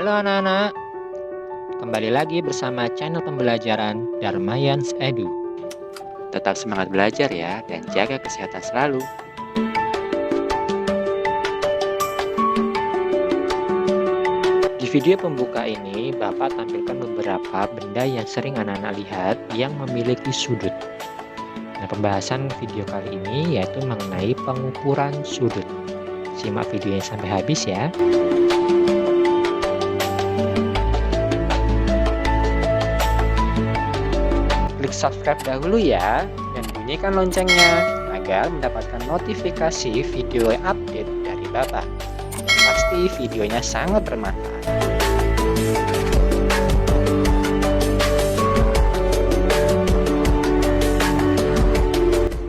Halo anak-anak, kembali lagi bersama channel pembelajaran Darmayans Edu. Tetap semangat belajar ya dan jaga kesehatan selalu. Di video pembuka ini, Bapak tampilkan beberapa benda yang sering anak-anak lihat yang memiliki sudut. Nah, pembahasan video kali ini yaitu mengenai pengukuran sudut. Simak videonya sampai habis ya. Klik subscribe dahulu ya dan bunyikan loncengnya agar mendapatkan notifikasi video update dari Bapak. Yang pasti videonya sangat bermanfaat.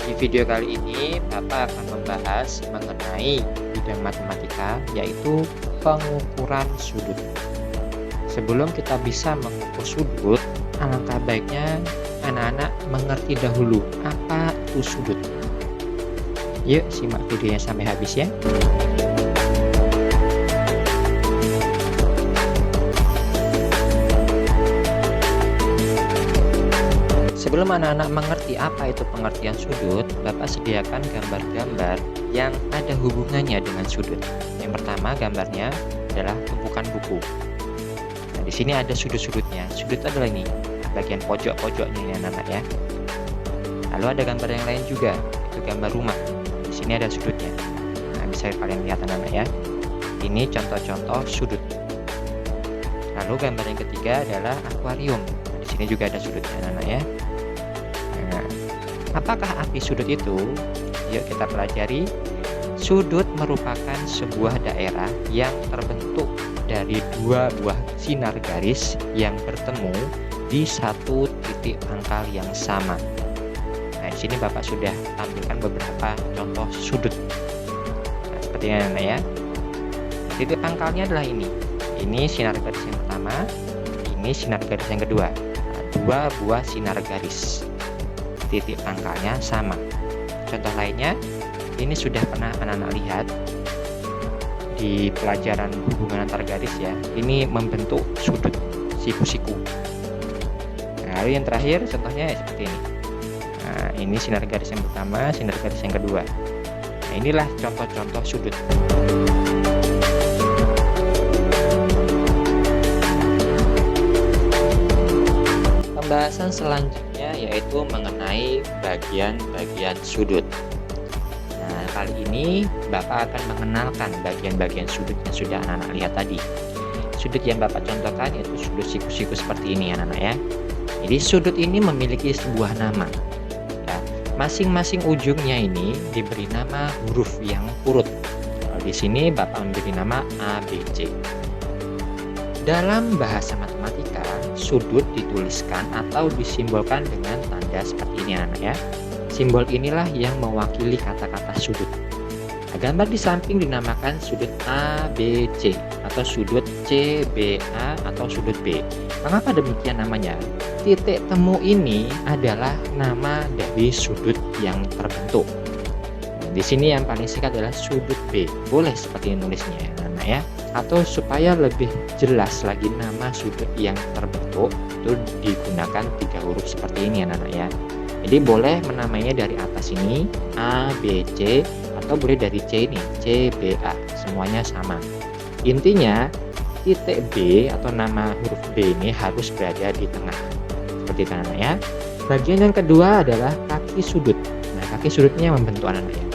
Di video kali ini Bapak akan membahas mengenai bidang matematika yaitu pengukuran sudut. Sebelum kita bisa mengukur sudut, alangkah baiknya anak-anak mengerti dahulu apa itu sudut. Yuk simak videonya sampai habis ya. Sebelum anak-anak mengerti apa itu pengertian sudut, Bapak sediakan gambar-gambar yang ada hubungannya dengan sudut. Yang pertama gambarnya adalah tumpukan buku. Nah, di sini ada sudut-sudutnya. Sudut adalah ini, bagian pojok-pojoknya ini anak-anak ya. Lalu ada gambar yang lain juga, itu gambar rumah. Di sini ada sudutnya. Nah, bisa kalian lihat anak-anak ya. Ini contoh-contoh sudut. Lalu gambar yang ketiga adalah akuarium. Nah, di sini juga ada sudutnya anak-anak ya. Nah, apakah arti sudut itu? Yuk kita pelajari. Sudut merupakan sebuah daerah yang terbentuk dari dua buah sinar garis yang bertemu di satu titik pangkal yang sama. Nah, di sini Bapak sudah tampilkan beberapa contoh sudut. Nah, seperti ini ya. Titik pangkalnya adalah ini. Ini sinar garis yang pertama, ini sinar garis yang kedua. Nah, dua buah sinar garis. Titik pangkalnya sama. Contoh lainnya, ini sudah pernah anak-anak lihat di pelajaran hubungan antar garis ya. Ini membentuk sudut siku-siku. Lalu yang terakhir contohnya seperti ini. Nah, ini sinar garis yang pertama, sinar garis yang kedua. Nah, inilah contoh-contoh sudut. Pembahasan selanjutnya yaitu mengenai bagian-bagian sudut. Nah, kali ini Bapak akan mengenalkan bagian-bagian sudut yang sudah anak-anak lihat tadi. Sudut yang Bapak contohkan yaitu sudut siku-siku seperti ini anak-anak ya. Jadi sudut ini memiliki sebuah nama. Ya, masing-masing ujungnya ini diberi nama huruf yang urut. Kalau di sini Bapak memberi nama A, B, C. Dalam bahasa matematika, sudut dituliskan atau disimbolkan dengan tanda seperti ini anak-anak ya. Simbol inilah yang mewakili kata-kata sudut. Nah, gambar di samping dinamakan sudut A, B, C atau sudut C, B, A atau sudut B. Mengapa demikian namanya? Titik temu ini adalah nama dari sudut yang terbentuk. Nah, di sini yang paling singkat adalah sudut B. Boleh seperti nulisnya ya, anak ya. Atau supaya lebih jelas lagi nama sudut yang terbentuk itu digunakan 3 huruf seperti ini anak-anak ya. Jadi boleh menamainya dari atas ini A, B, C atau boleh dari C ini C, B, A. Semuanya sama. Intinya titik B atau nama huruf B ini harus berada di tengah. Seperti itu anak-anak ya. Bagian yang kedua adalah kaki sudut. Nah, kaki sudutnya yang membentuk anak-anak ya.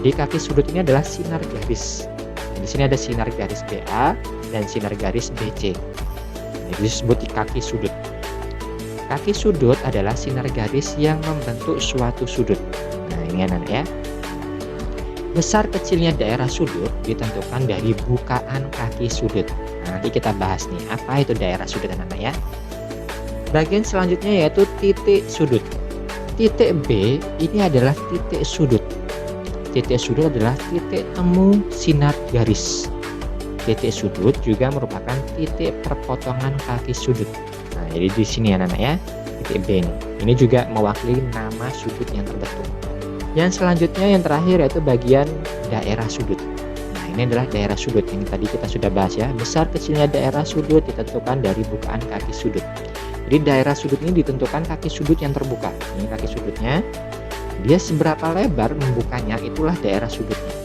Jadi kaki sudut ini adalah sinar garis. Nah, di sini ada sinar garis BA dan sinar garis BC. Nah, itu disebut kaki sudut. Kaki sudut adalah sinar garis yang membentuk suatu sudut. Nah, ini anak-anak ya. Besar kecilnya daerah sudut ditentukan dari bukaan kaki sudut. Nah, nanti kita bahas nih apa itu daerah sudut anak-anak ya. Bagian selanjutnya yaitu titik sudut. Titik B ini adalah titik sudut. Titik sudut adalah titik temu sinar garis. Titik sudut juga merupakan titik perpotongan kaki sudut. Nah, jadi di sini anak-anak ya, titik B ini. Ini juga mewakili nama sudut yang terbentuk. Yang selanjutnya yang terakhir yaitu bagian daerah sudut. Nah, ini Ini adalah daerah sudut yang tadi kita sudah bahas ya. Besar kecilnya daerah sudut ditentukan dari bukaan kaki sudut. Jadi daerah sudut ini ditentukan kaki sudut yang terbuka. Ini kaki sudutnya. Dia seberapa lebar membukanya, itulah daerah sudutnya.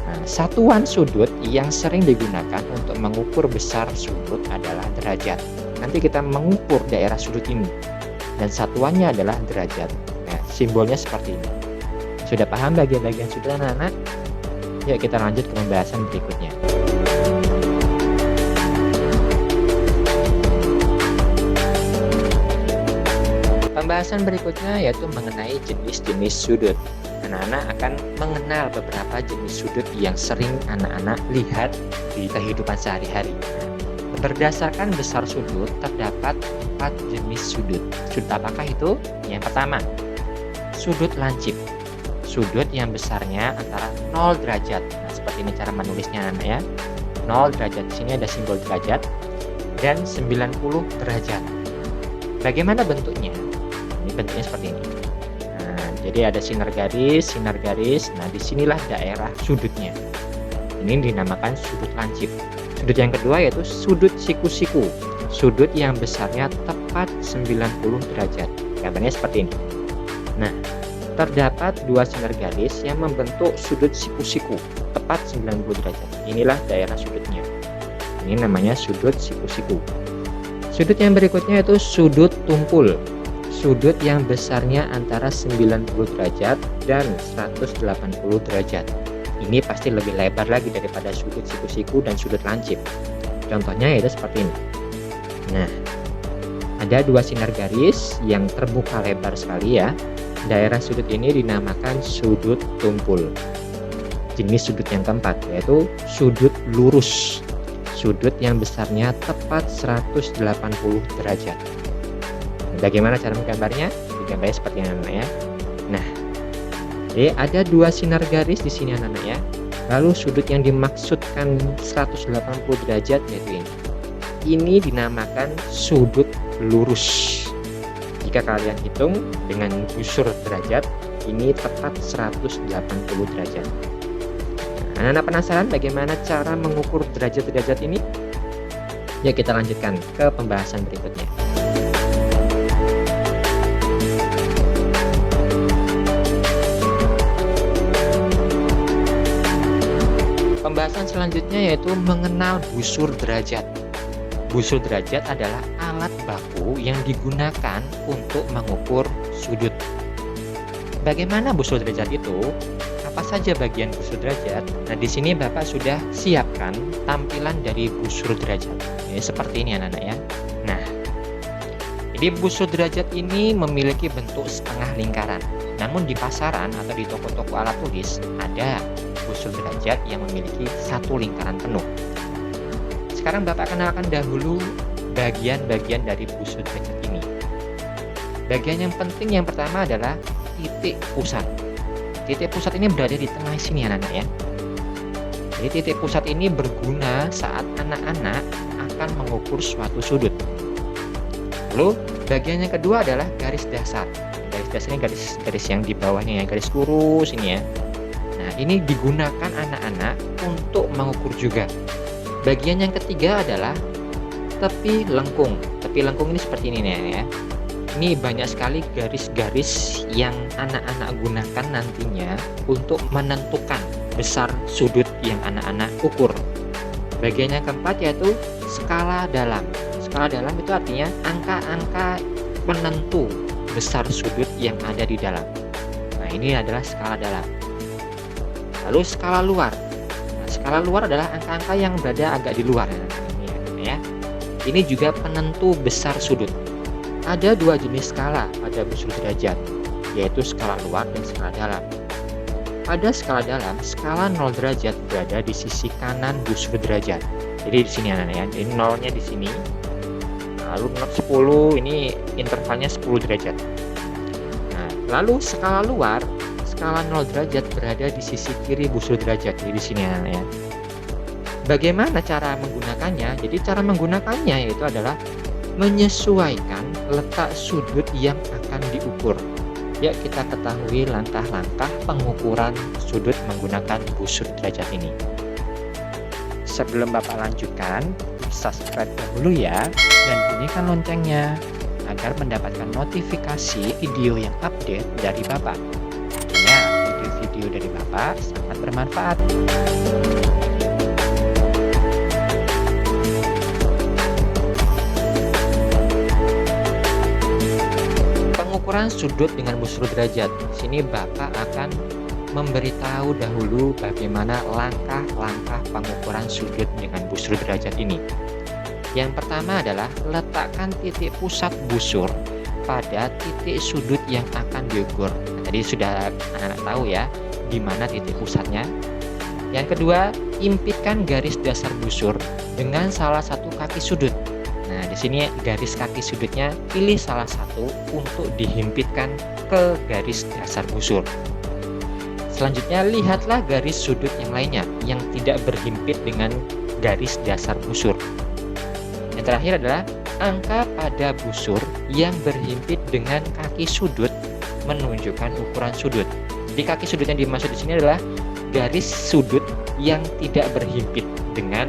Nah, satuan sudut yang sering digunakan untuk mengukur besar sudut adalah derajat. Nanti kita mengukur daerah sudut ini. Dan satuannya adalah derajat. Nah, simbolnya seperti ini. Sudah paham bagian-bagian sudut anak-anak? Yuk kita lanjut ke pembahasan berikutnya. Pembahasan berikutnya yaitu mengenai jenis-jenis sudut. Anak-anak akan mengenal beberapa jenis sudut yang sering anak-anak lihat di kehidupan sehari-hari. Berdasarkan besar sudut, terdapat 4 jenis sudut. Sudut apakah itu? Yang pertama, sudut lancip. Sudut yang besarnya antara 0 derajat. Nah, seperti ini cara menulisnya anak ya. 0 derajat. Di sini ada simbol derajat dan 90 derajat. Bagaimana bentuknya? Ini bentuknya seperti ini. Nah, jadi ada sinar garis. Nah, disinilah daerah sudutnya. Ini dinamakan sudut lancip. Sudut yang kedua yaitu sudut siku-siku. Sudut yang besarnya tepat 90 derajat. Gambarnya seperti ini. Nah, terdapat 2 sinar garis yang membentuk sudut siku-siku tepat 90 derajat. Inilah daerah sudutnya. Ini namanya sudut siku-siku. Sudut yang berikutnya yaitu sudut tumpul. Sudut yang besarnya antara 90 derajat dan 180 derajat. Ini pasti lebih lebar lagi daripada sudut siku-siku dan sudut lancip. Contohnya yaitu seperti ini. Nah, ada 2 sinar garis yang terbuka lebar sekali ya. Daerah sudut ini dinamakan sudut tumpul. Jenis sudut yang keempat yaitu sudut lurus. Sudut yang besarnya tepat 180 derajat. Bagaimana cara menggambarnya? Digambarnya seperti ini anak-anak ya. Nah, jadi ada 2 sinar garis di sini anak-anak ya. Lalu sudut yang dimaksudkan 180 derajat yaitu ini. Ini dinamakan sudut lurus. Jika kalian hitung dengan busur derajat, ini tepat 180 derajat. Nah, anak-anak penasaran bagaimana cara mengukur derajat-derajat ini? Ya, kita lanjutkan ke pembahasan berikutnya. Pembahasan selanjutnya yaitu mengenal busur derajat. Busur derajat adalah alat baku yang digunakan untuk mengukur sudut. Bagaimana busur derajat itu? Apa saja bagian busur derajat? Nah, di sini Bapak sudah siapkan tampilan dari busur derajat. Ini seperti ini anak-anak ya. Nah, jadi busur derajat ini memiliki bentuk setengah lingkaran. Namun di pasaran atau di toko-toko alat tulis ada busur derajat yang memiliki 1 lingkaran penuh. Sekarang Bapak kenalkan dahulu bagian-bagian dari busur derajat ini. Bagian yang penting yang pertama adalah titik pusat. Titik pusat ini berada di tengah sini anak-anak ya. Jadi titik pusat ini berguna saat anak-anak akan mengukur suatu sudut. Lalu bagian yang kedua adalah garis dasar. Garis dasar ini garis yang di bawahnya ya, garis lurus ini ya. Nah, ini digunakan anak-anak untuk mengukur juga. Bagian yang ketiga adalah tepi lengkung. Tepi lengkung ini seperti ini nih ya. Ini banyak sekali garis-garis yang anak-anak gunakan nantinya untuk menentukan besar sudut yang anak-anak ukur. Bagian yang keempat yaitu skala dalam. Skala dalam itu artinya angka-angka penentu besar sudut yang ada di dalam. Nah, ini adalah skala dalam. Lalu skala luar. Nah, skala luar adalah angka-angka yang berada agak di luar ya. Ini juga penentu besar sudut. Ada 2 jenis skala pada busur derajat, yaitu skala luar dan skala dalam. Pada skala dalam, skala 0 derajat berada di sisi kanan busur derajat. Jadi di sini anak-anak ya. Jadi 0-nya di sini. Lalu 10 ini intervalnya 10 derajat. Nah, lalu skala luar, skala 0 derajat berada di sisi kiri busur derajat. Jadi di sini anak-anak ya. Bagaimana cara menggunakannya? Jadi cara menggunakannya yaitu adalah menyesuaikan letak sudut yang akan diukur. Ya, kita ketahui langkah-langkah pengukuran sudut menggunakan busur derajat ini. Sebelum Bapak lanjutkan, subscribe dahulu ya, dan bunyikan loncengnya agar mendapatkan notifikasi video yang update dari Bapak. Tentunya video-video dari Bapak sangat bermanfaat. Pengukuran sudut dengan busur derajat. Di sini Bapak akan memberitahu dahulu bagaimana langkah-langkah pengukuran sudut dengan busur derajat ini. Yang pertama adalah letakkan titik pusat busur pada titik sudut yang akan diukur. Nah, tadi sudah anak-anak tahu ya di mana titik pusatnya. Yang kedua, impitkan garis dasar busur dengan salah satu kaki sudut. Nah, di sini garis kaki sudutnya pilih salah satu untuk dihimpitkan ke garis dasar busur. Selanjutnya, lihatlah garis sudut yang lainnya yang tidak berhimpit dengan garis dasar busur. Yang terakhir adalah angka pada busur yang berhimpit dengan kaki sudut menunjukkan ukuran sudut. Di kaki sudut yang dimaksud di sini adalah garis sudut yang tidak berhimpit dengan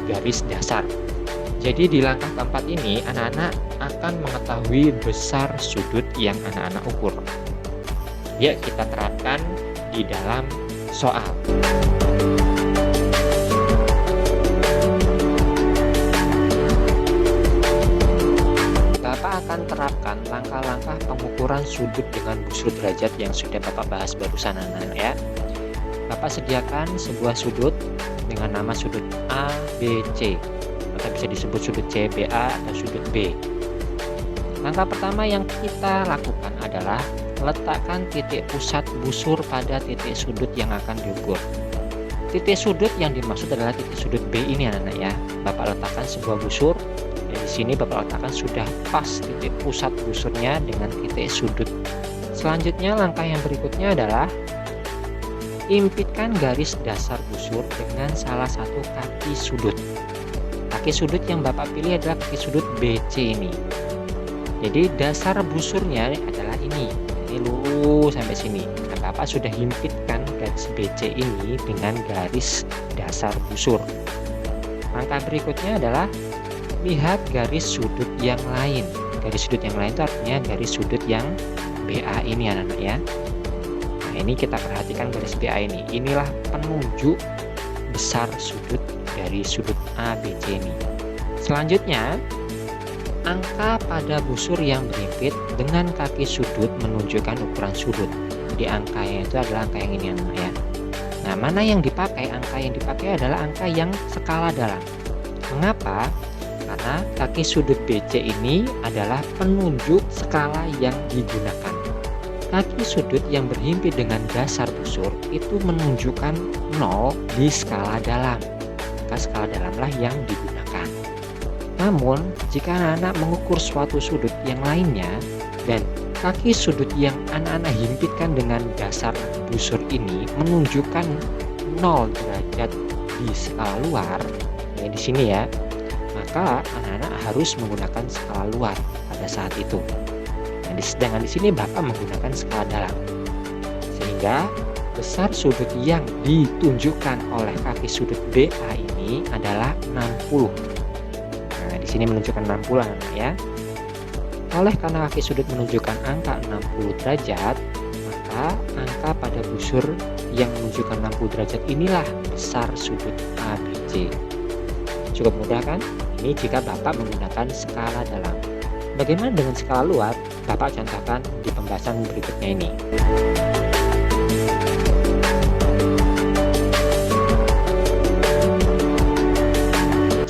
garis dasar. Jadi di langkah keempat ini anak-anak akan mengetahui besar sudut yang anak-anak ukur. Ya, kita terapkan di dalam soal. Bapak akan terapkan langkah-langkah pengukuran sudut dengan busur derajat yang sudah Bapak bahas barusan anak-anak ya. Bapak sediakan sebuah sudut dengan nama sudut A, B, C, atau bisa disebut sudut C, B, A, atau sudut B. Langkah pertama yang kita lakukan adalah letakkan titik pusat busur pada titik sudut yang akan diukur. Titik sudut yang dimaksud adalah titik sudut B ini anak-anak ya. Bapak letakkan sebuah busur. Dan di sini Bapak letakkan sudah pas titik pusat busurnya dengan titik sudut. Selanjutnya langkah yang berikutnya adalah impitkan garis dasar busur dengan salah satu kaki sudut. Kaki sudut yang Bapak pilih adalah kaki sudut BC ini. Jadi dasar busurnya adalah ini lurus sampai sini. Nah, Bapak sudah himpitkan garis BC ini dengan garis dasar busur. Langkah berikutnya adalah lihat garis sudut yang lain. Garis sudut yang lain itu artinya garis sudut yang BA ini anak-anak ya. Nah, ini kita perhatikan garis BA ini. Inilah penunjuk besar sudut dari sudut ABC ini. Selanjutnya, angka pada busur yang berhimpit dengan kaki sudut menunjukkan ukuran sudut. Jadi angkanya itu adalah angka yang ini anak ya. Nah, mana yang dipakai? Angka yang dipakai adalah angka yang skala dalam. Mengapa? Karena kaki sudut BC ini adalah penunjuk skala yang digunakan. Kaki sudut yang berhimpit dengan dasar busur itu menunjukkan 0 di skala dalam. Maka skala dalamlah yang digunakan. Namun, jika anak-anak mengukur suatu sudut yang lainnya dan kaki sudut yang anak-anak himpitkan dengan dasar busur ini menunjukkan 0 derajat di skala luar, ya di sini ya, maka anak-anak harus menggunakan skala luar pada saat itu. Nah, sedangkan di sini Bapak menggunakan skala dalam, sehingga besar sudut yang ditunjukkan oleh kaki sudut BA ini adalah 60. Di sini menunjukkan 60 anak ya. Oleh karena kaki sudut menunjukkan angka 60 derajat, maka angka pada busur yang menunjukkan 60 derajat inilah besar sudut ABC. Cukup mudah kan? Ini jika Bapak menggunakan skala dalam. Bagaimana dengan skala luar? Bapak contohkan di pembahasan berikutnya ini.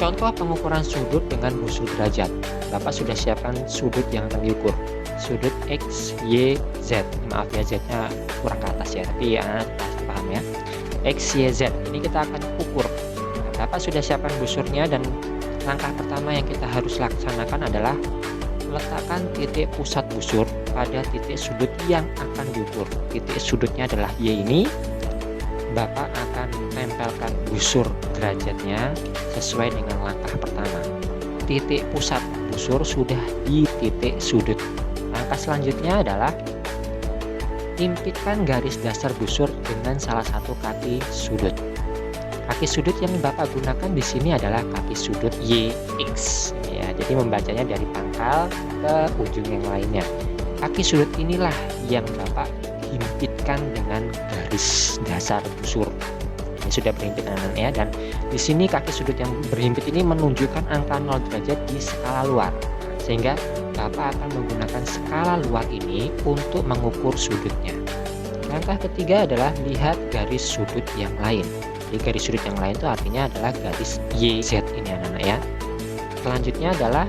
Contoh pengukuran sudut dengan busur derajat. Bapak sudah siapkan sudut yang akan diukur. Sudut X, Y, Z. Maaf ya, Z-nya kurang ke atas ya, tapi anak pasti paham ya. X, Y, Z. Ini kita akan ukur. Nah, Bapak sudah siapkan busurnya dan langkah pertama yang kita harus laksanakan adalah letakkan titik pusat busur pada titik sudut yang akan diukur. Titik sudutnya adalah Y ini. Bapak akan tempelkan busur derajatnya sesuai dengan langkah pertama. Titik pusat busur sudah di titik sudut. Langkah selanjutnya adalah impitkan garis dasar busur dengan salah satu kaki sudut. Kaki kaki sudut yang Bapak gunakan di sini adalah kaki sudut YX ya. Jadi membacanya dari pangkal ke ujung yang lainnya. Kaki sudut inilah yang Bapak himpitkan dengan garis dasar busur. Ini sudah berhimpit anak-anak ya, dan di sini kaki sudut yang berhimpit ini menunjukkan angka 0 derajat di skala luar. Sehingga Bapak akan menggunakan skala luar ini untuk mengukur sudutnya. Langkah ketiga adalah lihat garis sudut yang lain. Jadi garis sudut yang lain itu artinya adalah garis YZ ini anak-anak ya. Selanjutnya adalah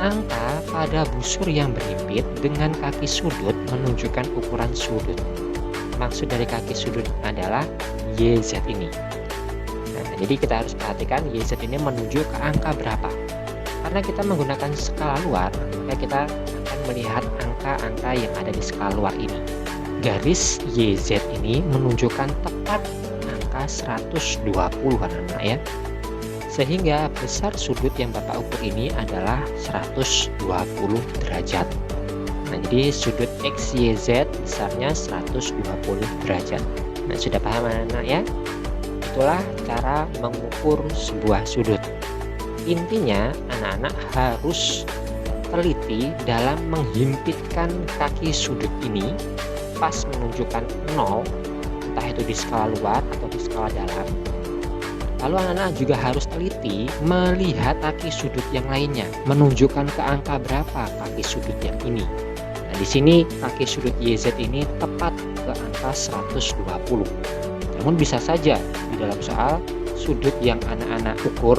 angka pada busur yang berhimpit dengan kaki sudut menunjukkan ukuran sudut. Maksud dari kaki sudut adalah YZ ini. Nah, jadi kita harus perhatikan YZ ini menuju ke angka berapa. Karena kita menggunakan skala luar, maka kita akan melihat angka-angka yang ada di skala luar ini. Garis YZ ini menunjukkan tepat angka 120 anak-anak ya. Sehingga besar sudut yang Bapak ukur ini adalah 120 derajat. Nah, jadi sudut XYZ besarnya 120 derajat. Nah, sudah paham anak-anak ya? Itulah cara mengukur sebuah sudut. Intinya anak-anak harus teliti dalam menghimpitkan kaki sudut ini pas menunjukkan 0, entah itu di skala luar atau di skala dalam. Lalu anak-anak juga harus teliti melihat kaki sudut yang lainnya, menunjukkan ke angka berapa kaki sudut yang ini. Nah, di sini kaki sudut YZ ini tepat ke angka 120. Namun bisa saja di dalam soal sudut yang anak-anak ukur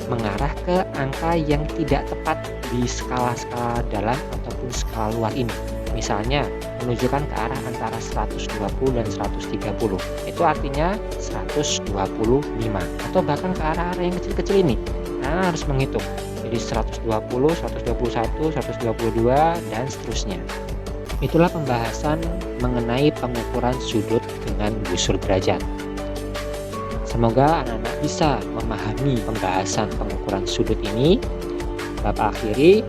mengarah ke angka yang tidak tepat di skala-skala dalam ataupun skala luar ini. Misalnya menunjukkan ke arah antara 120 dan 130. Itu artinya 125 atau bahkan ke arah-arah yang kecil-kecil ini. Nah, harus menghitung. Jadi 120, 121, 122 dan seterusnya. Itulah pembahasan mengenai pengukuran sudut dengan busur derajat. Semoga anak-anak bisa memahami pembahasan pengukuran sudut ini. Bapak akhiri,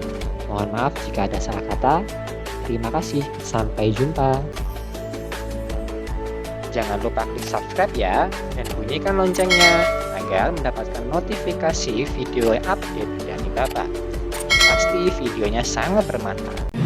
mohon maaf jika ada salah kata. Terima kasih, sampai jumpa. Jangan lupa klik subscribe ya, dan bunyikan loncengnya agar mendapatkan notifikasi video update dari Bapak. Pasti videonya sangat bermanfaat.